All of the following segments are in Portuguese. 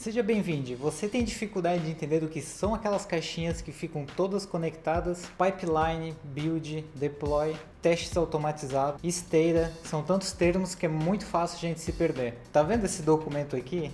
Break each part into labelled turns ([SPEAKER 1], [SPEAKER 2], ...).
[SPEAKER 1] Seja bem-vindo. Você tem dificuldade de entender o que são aquelas caixinhas que ficam todas conectadas? Pipeline, build, deploy, testes automatizados, esteira, são tantos termos que é muito fácil a gente se perder. Tá vendo esse documento aqui?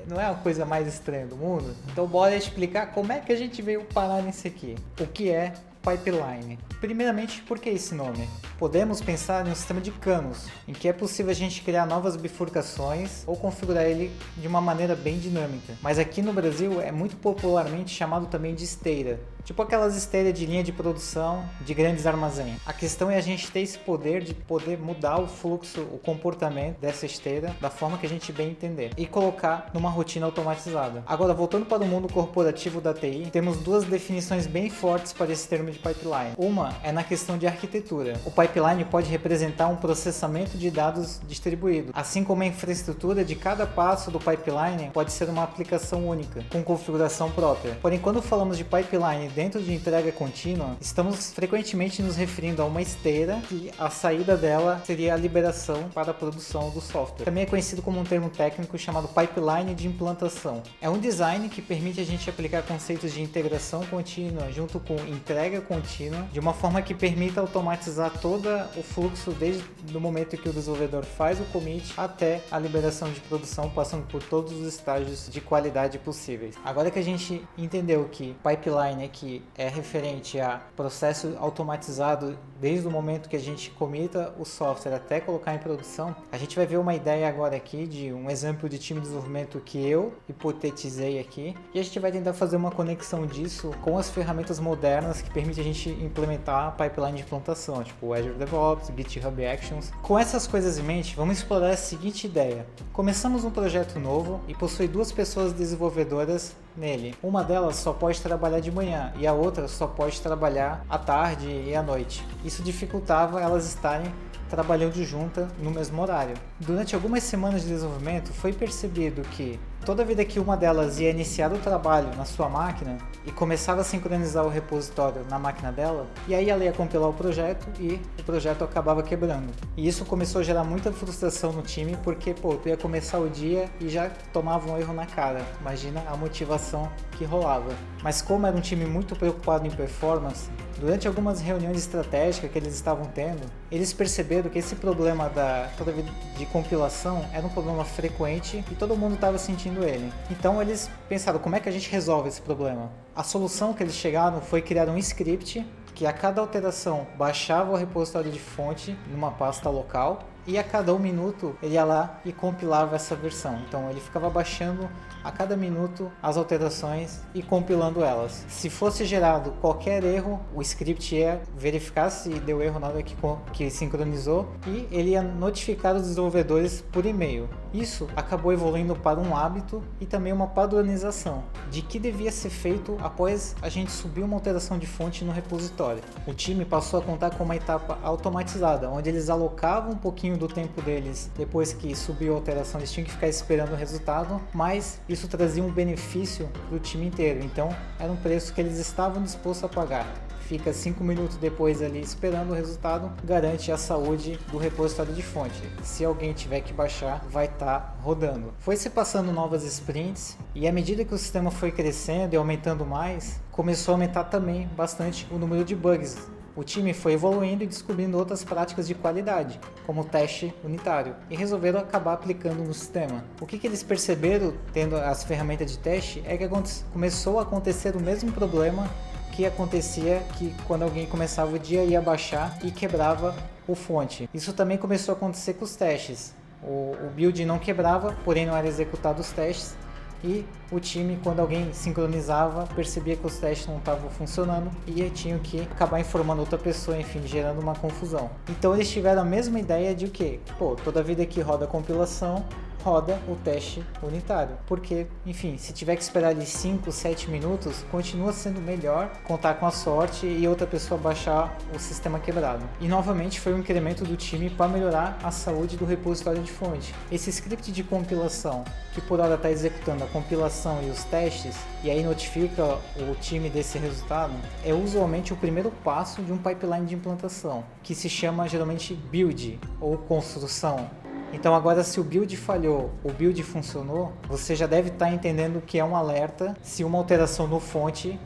[SPEAKER 1] Não é a coisa mais estranha do mundo? Então bora explicar como é que a gente veio parar nisso aqui. O que é pipeline? Primeiramente, por que esse nome? Podemos pensar em um sistema de canos, em que é possível a gente criar novas bifurcações ou configurar ele de uma maneira bem dinâmica. Mas aqui no Brasil é muito popularmente chamado também de esteira, tipo aquelas esteiras de linha de produção de grandes armazéns. A questão é a gente ter esse poder de poder mudar o fluxo, o comportamento dessa esteira da forma que a gente bem entender e colocar numa rotina automatizada. Agora, voltando para o mundo corporativo da TI, temos duas definições bem fortes para esse termo de pipeline. Uma é na questão de arquitetura. O pipeline pode representar um processamento de dados distribuído, assim como a infraestrutura de cada passo do pipeline pode ser uma aplicação única, com configuração própria. Porém, quando falamos de pipeline dentro de entrega contínua, estamos frequentemente nos referindo a uma esteira e a saída dela seria a liberação para a produção do software. Também é conhecido como um termo técnico chamado pipeline de implantação. É um design que permite a gente aplicar conceitos de integração contínua junto com entrega contínua, de uma forma que permita automatizar todo o fluxo desde o momento que o desenvolvedor faz o commit até a liberação de produção, passando por todos os estágios de qualidade possíveis. Agora que a gente entendeu que pipeline aqui é referente a processo automatizado desde o momento que a gente commita o software até colocar em produção, a gente vai ver uma ideia agora aqui de um exemplo de time de desenvolvimento que eu hipotetizei aqui, e a gente vai tentar fazer uma conexão disso com as ferramentas modernas que permitem a gente implementar a pipeline de implantação, tipo o Azure DevOps, GitHub Actions. Com essas coisas em mente, vamos explorar a seguinte ideia. Começamos um projeto novo e possui duas pessoas desenvolvedoras nele. Uma delas só pode trabalhar de manhã e a outra só pode trabalhar à tarde e à noite. Isso dificultava elas estarem trabalhando juntas no mesmo horário. Durante algumas semanas de desenvolvimento, foi percebido que toda vida que uma delas ia iniciar o trabalho na sua máquina e começava a sincronizar o repositório na máquina dela, e aí ela ia compilar o projeto e o projeto acabava quebrando. E isso começou a gerar muita frustração no time, porque tu ia começar o dia e já tomava um erro na cara. Imagina a motivação que rolava. Mas como era um time muito preocupado em performance, durante algumas reuniões estratégicas que eles estavam tendo, eles perceberam que esse problema toda vida de compilação era um problema frequente e todo mundo estava sentindo ele. Então eles pensaram, como é que a gente resolve esse problema? A solução que eles chegaram foi criar um script que a cada alteração baixava o repositório de fonte numa pasta local e a cada 1 minuto ele ia lá e compilava essa versão. Então ele ficava baixando a cada minuto as alterações e compilando elas. Se fosse gerado qualquer erro, o script ia verificar se deu erro na hora que sincronizou e ele ia notificar os desenvolvedores por e-mail. Isso acabou evoluindo para um hábito e também uma padronização de que devia ser feito após a gente subir uma alteração de fonte no repositório. O time passou a contar com uma etapa automatizada, onde eles alocavam um pouquinho do tempo deles depois que subiu a alteração, eles tinham que ficar esperando o resultado, mas isso trazia um benefício para o time inteiro, então era um preço que eles estavam dispostos a pagar. Fica 5 minutos depois ali esperando o resultado, garante a saúde do repositório de fonte. Se alguém tiver que baixar, vai estar rodando. Foi se passando novas sprints e à medida que o sistema foi crescendo e aumentando mais, começou a aumentar também bastante o número de bugs. O time foi evoluindo e descobrindo outras práticas de qualidade, como o teste unitário, e resolveram acabar aplicando no sistema. O que eles perceberam, tendo as ferramentas de teste, é que começou a acontecer o mesmo problema que acontecia que quando alguém começava o dia ia baixar e quebrava o fonte. Isso também começou a acontecer com os testes. O build não quebrava, porém não era executado os testes. E o time, quando alguém sincronizava, percebia que os testes não estavam funcionando e tinham que acabar informando outra pessoa, enfim, gerando uma confusão. Então eles tiveram a mesma ideia de o quê? Toda vida que roda a compilação, roda o teste unitário. Porque, enfim, se tiver que esperar ali 5, 7 minutos, continua sendo melhor contar com a sorte e outra pessoa baixar o sistema quebrado. E novamente foi um incremento do time para melhorar a saúde do repositório de fonte. Esse script de compilação, que por hora está executando a compilação e os testes, e aí notifica o time desse resultado, é usualmente o primeiro passo de um pipeline de implantação, que se chama geralmente build ou construção. Então agora, se o build falhou, o build funcionou, você já deve estar entendendo que é um alerta se uma alteração no fonte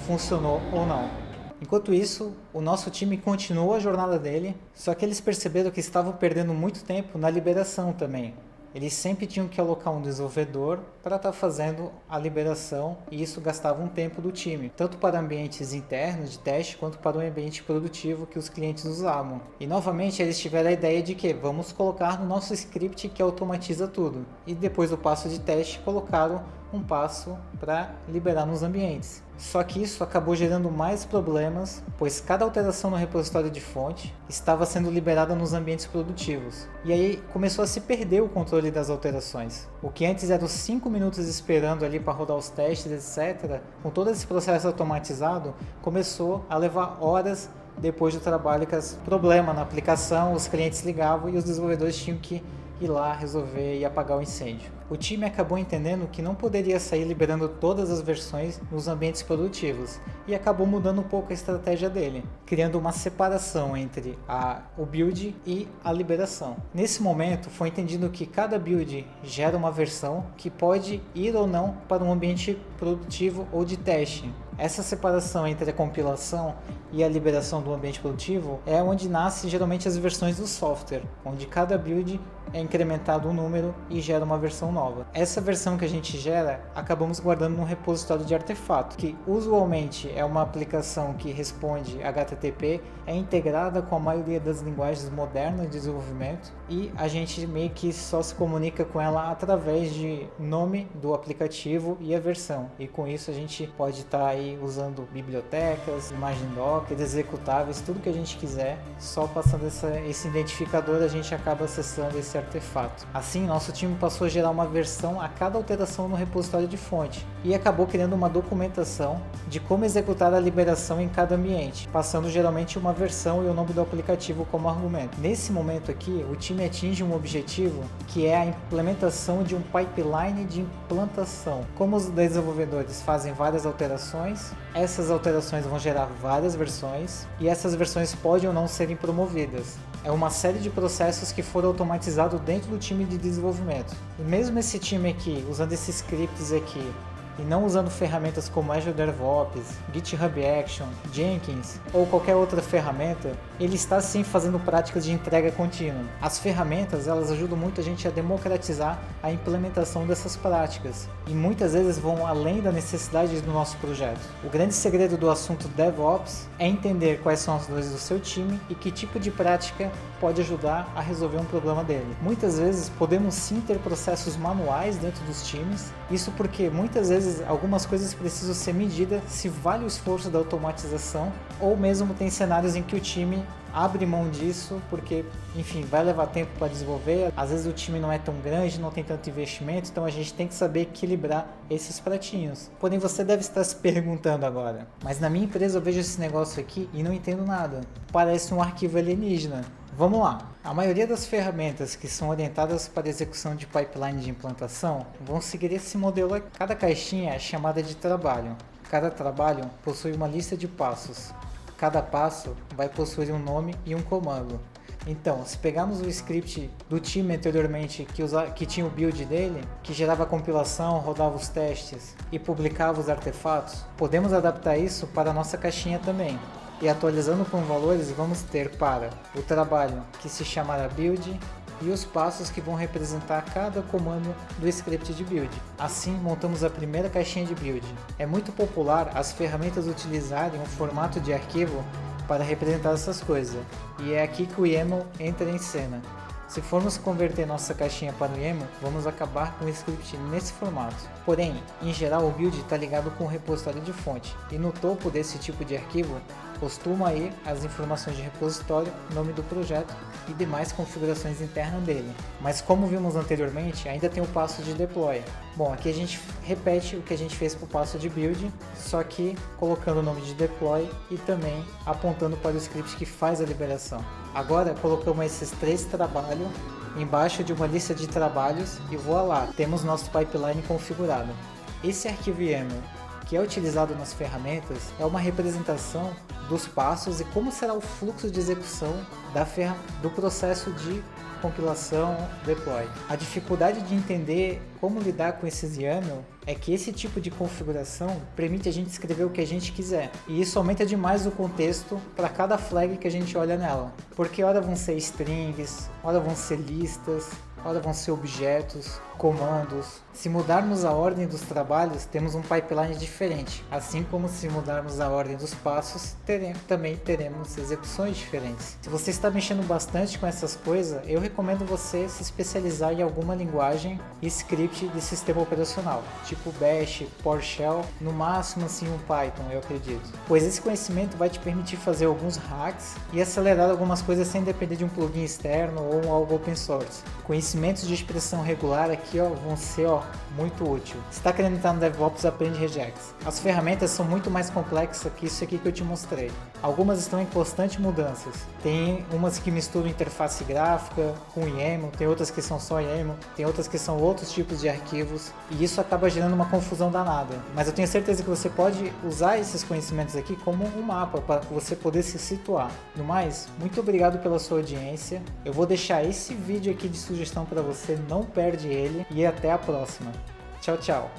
[SPEAKER 1] funcionou ou não. Enquanto isso, o nosso time continuou a jornada dele, só que eles perceberam que estavam perdendo muito tempo na liberação também. Eles sempre tinham que alocar um desenvolvedor para estar fazendo a liberação e isso gastava um tempo do time, tanto para ambientes internos de teste quanto para o ambiente produtivo que os clientes usavam. E novamente eles tiveram a ideia de que vamos colocar no nosso script que automatiza tudo. E depois do passo de teste colocaram um passo para liberar nos ambientes. Só que isso acabou gerando mais problemas, pois cada alteração no repositório de fonte estava sendo liberada nos ambientes produtivos. E aí começou a se perder o controle das alterações. O que antes era os 5 minutos esperando ali para rodar os testes, etc., com todo esse processo automatizado, começou a levar horas depois do trabalho, que problema na aplicação, os clientes ligavam e os desenvolvedores tinham que ir lá resolver e apagar o incêndio. O time acabou entendendo que não poderia sair liberando todas as versões nos ambientes produtivos e acabou mudando um pouco a estratégia dele, criando uma separação entre o build e a liberação. Nesse momento foi entendido que cada build gera uma versão que pode ir ou não para um ambiente produtivo ou de teste. Essa separação entre a compilação e a liberação do ambiente produtivo é onde nascem geralmente as versões do software, onde cada build é incrementado um número e gera uma versão nova. Essa versão que a gente gera, acabamos guardando num repositório de artefato, que usualmente é uma aplicação que responde HTTP, é integrada com a maioria das linguagens modernas de desenvolvimento e a gente meio que só se comunica com ela através de nome do aplicativo e a versão. E com isso a gente pode estar aí usando bibliotecas, imagem Docker, executáveis, tudo que a gente quiser, só passando esse identificador a gente acaba acessando esse artefato. Assim, nosso time passou a gerar uma versão a cada alteração no repositório de fonte e acabou criando uma documentação de como executar a liberação em cada ambiente, passando geralmente uma versão e o nome do aplicativo como argumento. Nesse momento aqui, o time atinge um objetivo que é a implementação de um pipeline de implantação. Como os desenvolvedores fazem várias alterações, essas alterações vão gerar várias versões e essas versões podem ou não serem promovidas. É uma série de processos que foram automatizados dentro do time de desenvolvimento. E mesmo esse time aqui, usando esses scripts aqui, e não usando ferramentas como Azure DevOps, GitHub Action, Jenkins ou qualquer outra ferramenta, ele está sim fazendo práticas de entrega contínua. As ferramentas, elas ajudam muito a gente a democratizar a implementação dessas práticas e muitas vezes vão além da necessidade do nosso projeto. O grande segredo do assunto DevOps é entender quais são as dores do seu time e que tipo de prática pode ajudar a resolver um problema dele. Muitas vezes podemos sim ter processos manuais dentro dos times, isso porque muitas vezes algumas coisas precisam ser medidas se vale o esforço da automatização ou mesmo tem cenários em que o time abre mão disso porque, enfim, vai levar tempo para desenvolver, às vezes o time não é tão grande, não tem tanto investimento, então a gente tem que saber equilibrar esses pratinhos. Porém, você deve estar se perguntando agora, mas na minha empresa eu vejo esse negócio aqui e não entendo nada, parece um arquivo alienígena. Vamos lá, a maioria das ferramentas que são orientadas para a execução de pipeline de implantação vão seguir esse modelo aqui. Cada caixinha é chamada de trabalho, cada trabalho possui uma lista de passos, cada passo vai possuir um nome e um comando. Então, se pegarmos o script do time anteriormente que tinha o build dele, que gerava a compilação, rodava os testes e publicava os artefatos, podemos adaptar isso para a nossa caixinha também. E atualizando com valores, vamos ter para o trabalho que se chamará build e os passos que vão representar cada comando do script de build. Assim, montamos a primeira caixinha de build. É muito popular as ferramentas utilizarem um formato de arquivo para representar essas coisas, e é aqui que o YAML entra em cena. Se formos converter nossa caixinha para o YAML, vamos acabar com o script nesse formato. Porém, em geral o build está ligado com o repositório de fonte, e no topo desse tipo de arquivo costuma ir as informações de repositório, nome do projeto e demais configurações internas dele. Mas como vimos anteriormente, ainda tem o passo de deploy. Bom, aqui a gente repete o que a gente fez para o passo de build, só que colocando o nome de deploy e também apontando para o script que faz a liberação. Agora colocamos esses 3 trabalhos embaixo de uma lista de trabalhos e voilá, temos nosso pipeline configurado. Esse arquivo YAML que é utilizado nas ferramentas é uma representação dos passos e como será o fluxo de execução do processo de compilação, deploy. A dificuldade de entender como lidar com esses YAML é que esse tipo de configuração permite a gente escrever o que a gente quiser. E isso aumenta demais o contexto para cada flag que a gente olha nela. Porque ora vão ser strings, ora vão ser listas, ora vão ser objetos, comandos. Se mudarmos a ordem dos trabalhos, temos um pipeline diferente. Assim como se mudarmos a ordem dos passos, também teremos execuções diferentes. Se você está mexendo bastante com essas coisas, eu recomendo você se especializar em alguma linguagem e script de sistema operacional, tipo Bash, PowerShell, no máximo assim um Python, eu acredito. Pois esse conhecimento vai te permitir fazer alguns hacks e acelerar algumas coisas sem depender de um plugin externo ou algo open source. Conhecimentos de expressão regular aqui vão ser muito útil. Se está querendo entrar no DevOps, aprende Regex. As ferramentas são muito mais complexas que isso aqui que eu te mostrei. Algumas estão em constante mudanças. Tem umas que misturam interface gráfica com YAML, tem outras que são só YAML, tem outras que são outros tipos de arquivos, e isso acaba gerando uma confusão danada. Mas eu tenho certeza que você pode usar esses conhecimentos aqui como um mapa para você poder se situar. No mais, muito obrigado pela sua audiência. Eu vou deixar esse vídeo aqui de sugestão para você, não perde ele, e até a próxima. Tchau, tchau.